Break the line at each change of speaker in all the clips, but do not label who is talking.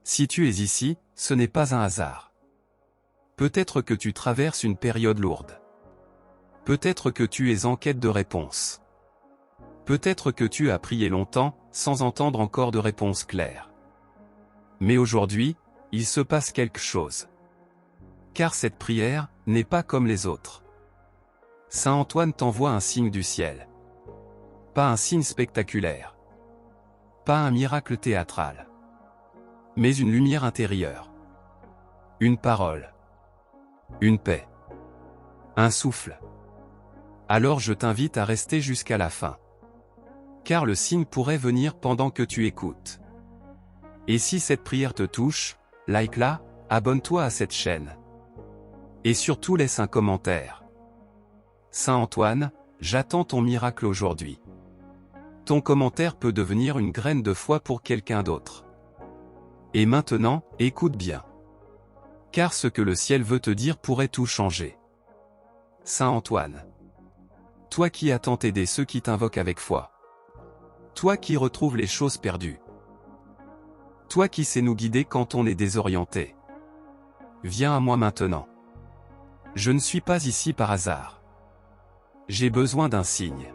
Si tu es ici, ce n'est pas un hasard. Peut-être que tu traverses une période lourde. Peut-être que tu es en quête de réponse. Peut-être que tu as prié longtemps, sans entendre encore de réponse claire. Mais aujourd'hui, il se passe quelque chose. Car cette prière n'est pas comme les autres. Saint Antoine t'envoie un signe du ciel. Pas un signe spectaculaire. Pas un miracle théâtral. Mais une lumière intérieure. Une parole. Une paix. Un souffle. Alors je t'invite à rester jusqu'à la fin. Car le signe pourrait venir pendant que tu écoutes. Et si cette prière te touche, like-la, abonne-toi à cette chaîne. Et surtout laisse un commentaire. Saint Antoine, j'attends ton miracle aujourd'hui. Ton commentaire peut devenir une graine de foi pour quelqu'un d'autre. Et maintenant, écoute bien. Car ce que le ciel veut te dire pourrait tout changer. Saint Antoine. Toi qui attends aider ceux qui t'invoquent avec foi. Toi qui retrouves les choses perdues. Toi qui sais nous guider quand on est désorienté. Viens à moi maintenant. Je ne suis pas ici par hasard. J'ai besoin d'un signe.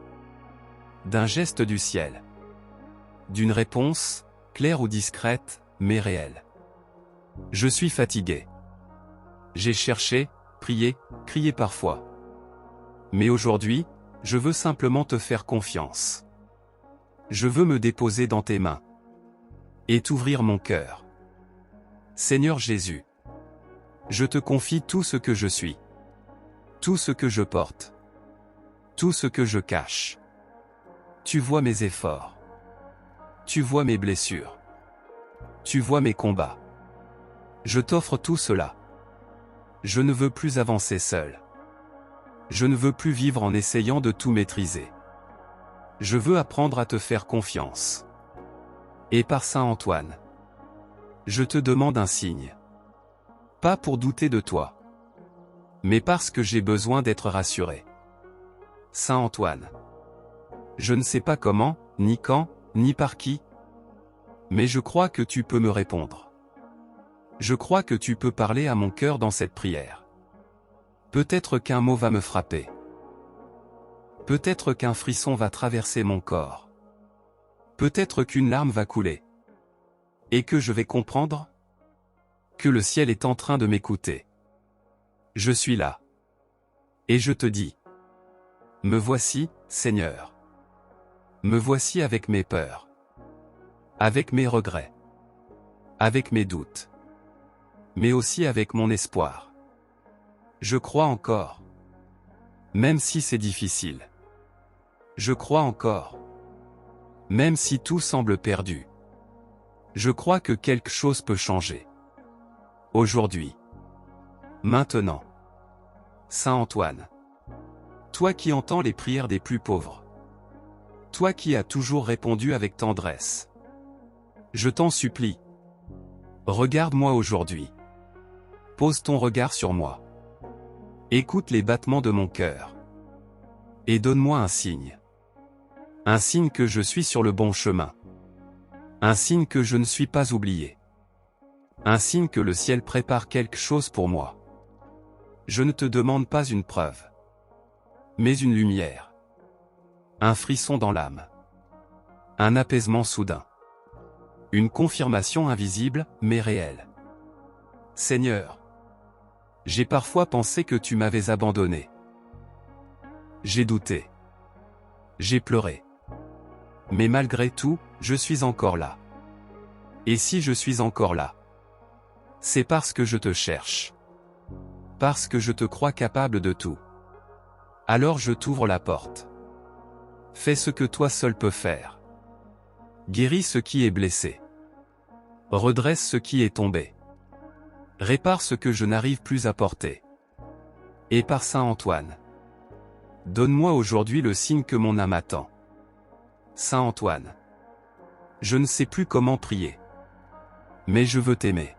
D'un geste du ciel. D'une réponse, claire ou discrète, mais réelle. Je suis fatigué. J'ai cherché, prié, crié parfois. Mais aujourd'hui, je veux simplement te faire confiance. Je veux me déposer dans tes mains. Et t'ouvrir mon cœur. Seigneur Jésus. Je te confie tout ce que je suis. Tout ce que je porte. Tout ce que je cache. Tu vois mes efforts. Tu vois mes blessures. Tu vois mes combats. Je t'offre tout cela. Je ne veux plus avancer seul. Je ne veux plus vivre en essayant de tout maîtriser. Je veux apprendre à te faire confiance. Et par Saint Antoine, je te demande un signe. Pas pour douter de toi, mais parce que j'ai besoin d'être rassuré. Saint Antoine, je ne sais pas comment, ni quand, ni par qui, mais je crois que tu peux me répondre. Je crois que tu peux parler à mon cœur dans cette prière. Peut-être qu'un mot va me frapper. Peut-être qu'un frisson va traverser mon corps. Peut-être qu'une larme va couler. Et que je vais comprendre que le ciel est en train de m'écouter. Je suis là. Et je te dis. Me voici, Seigneur. Me voici avec mes peurs. Avec mes regrets. Avec mes doutes. Mais aussi avec mon espoir. Je crois encore. Même si c'est difficile. Je crois encore. Même si tout semble perdu. Je crois que quelque chose peut changer. Aujourd'hui. Maintenant. Saint Antoine. Toi qui entends les prières des plus pauvres. Toi qui as toujours répondu avec tendresse. Je t'en supplie. Regarde-moi aujourd'hui. Pose ton regard sur moi. Écoute les battements de mon cœur. Et donne-moi un signe. Un signe que je suis sur le bon chemin. Un signe que je ne suis pas oublié. Un signe que le ciel prépare quelque chose pour moi. Je ne te demande pas une preuve. Mais une lumière. Un frisson dans l'âme. Un apaisement soudain. Une confirmation invisible, mais réelle. Seigneur. J'ai parfois pensé que tu m'avais abandonné. J'ai douté. J'ai pleuré. Mais malgré tout, je suis encore là. Et si je suis encore là, c'est parce que je te cherche. Parce que je te crois capable de tout. Alors je t'ouvre la porte. Fais ce que toi seul peux faire. Guéris ce qui est blessé. Redresse ce qui est tombé. Répare ce que je n'arrive plus à porter. Et par Saint Antoine, donne-moi aujourd'hui le signe que mon âme attend. Saint Antoine, je ne sais plus comment prier. Mais je veux t'aimer.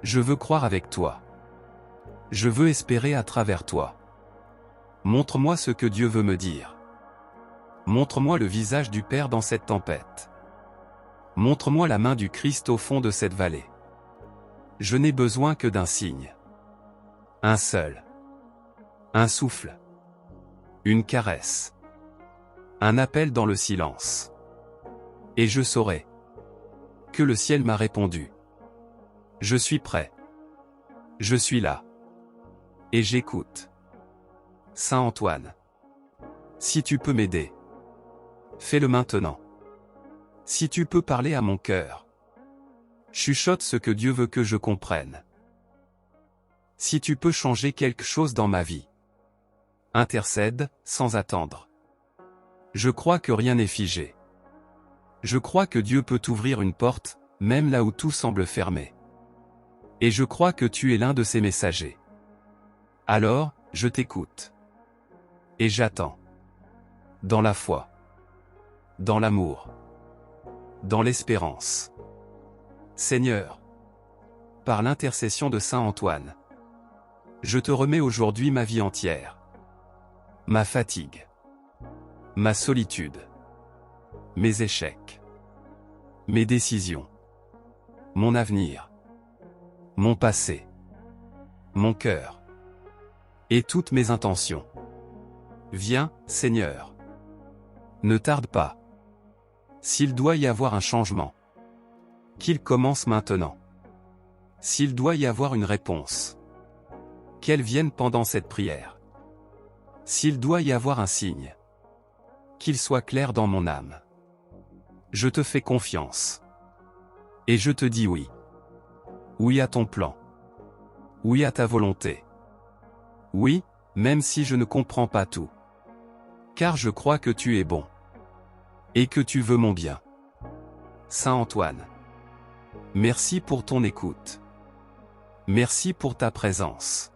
Je veux croire avec toi. Je veux espérer à travers toi. Montre-moi ce que Dieu veut me dire. Montre-moi le visage du Père dans cette tempête. Montre-moi la main du Christ au fond de cette vallée. Je n'ai besoin que d'un signe. Un seul. Un souffle. Une caresse. Un appel dans le silence. Et je saurai que le ciel m'a répondu. Je suis prêt. Je suis là. Et j'écoute. Saint Antoine. Si tu peux m'aider, fais-le maintenant. Si tu peux parler à mon cœur, chuchote ce que Dieu veut que je comprenne. Si tu peux changer quelque chose dans ma vie, intercède, sans attendre. Je crois que rien n'est figé. Je crois que Dieu peut ouvrir une porte, même là où tout semble fermé. Et je crois que tu es l'un de ses messagers. Alors, je t'écoute. Et j'attends. Dans la foi. Dans l'amour. Dans l'espérance. Seigneur, par l'intercession de Saint Antoine, je te remets aujourd'hui ma vie entière. Ma fatigue. Ma solitude. Mes échecs. Mes décisions. Mon avenir. Mon passé. Mon cœur. Et toutes mes intentions. Viens, Seigneur. Ne tarde pas. S'il doit y avoir un changement, qu'il commence maintenant. S'il doit y avoir une réponse, qu'elle vienne pendant cette prière. S'il doit y avoir un signe, qu'il soit clair dans mon âme. Je te fais confiance. Et je te dis oui. Oui à ton plan. Oui à ta volonté. Oui, même si je ne comprends pas tout. Car je crois que tu es bon. Et que tu veux mon bien. Saint Antoine. Merci pour ton écoute. Merci pour ta présence.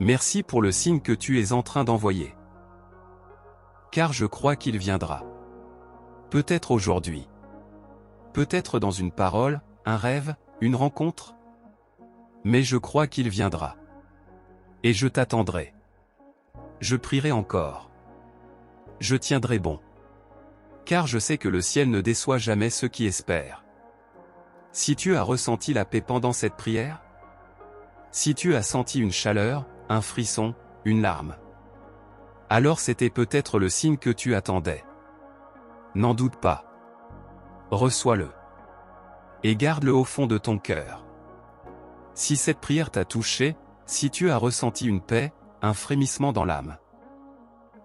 Merci pour le signe que tu es en train d'envoyer. Car je crois qu'il viendra. Peut-être aujourd'hui. Peut-être dans une parole, un rêve, une rencontre. Mais je crois qu'il viendra. Et je t'attendrai. Je prierai encore. Je tiendrai bon. Car je sais que le ciel ne déçoit jamais ceux qui espèrent. Si tu as ressenti la paix pendant cette prière, si tu as senti une chaleur, un frisson, une larme, alors c'était peut-être le signe que tu attendais. N'en doute pas. Reçois-le. Et garde-le au fond de ton cœur. Si cette prière t'a touché, si tu as ressenti une paix, un frémissement dans l'âme,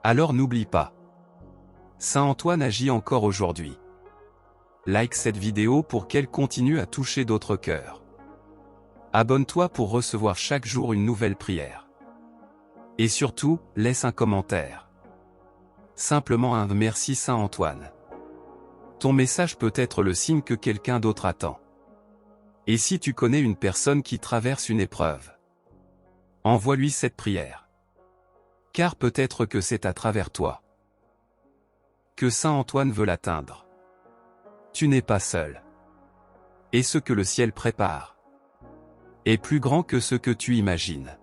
alors n'oublie pas. Saint Antoine agit encore aujourd'hui. Like cette vidéo pour qu'elle continue à toucher d'autres cœurs. Abonne-toi pour recevoir chaque jour une nouvelle prière. Et surtout, laisse un commentaire. Simplement un merci Saint Antoine. Ton message peut être le signe que quelqu'un d'autre attend. Et si tu connais une personne qui traverse une épreuve, envoie-lui cette prière. Car peut-être que c'est à travers toi que Saint Antoine veut l'atteindre. Tu n'es pas seul. Et ce que le ciel prépare est plus grand que ce que tu imagines.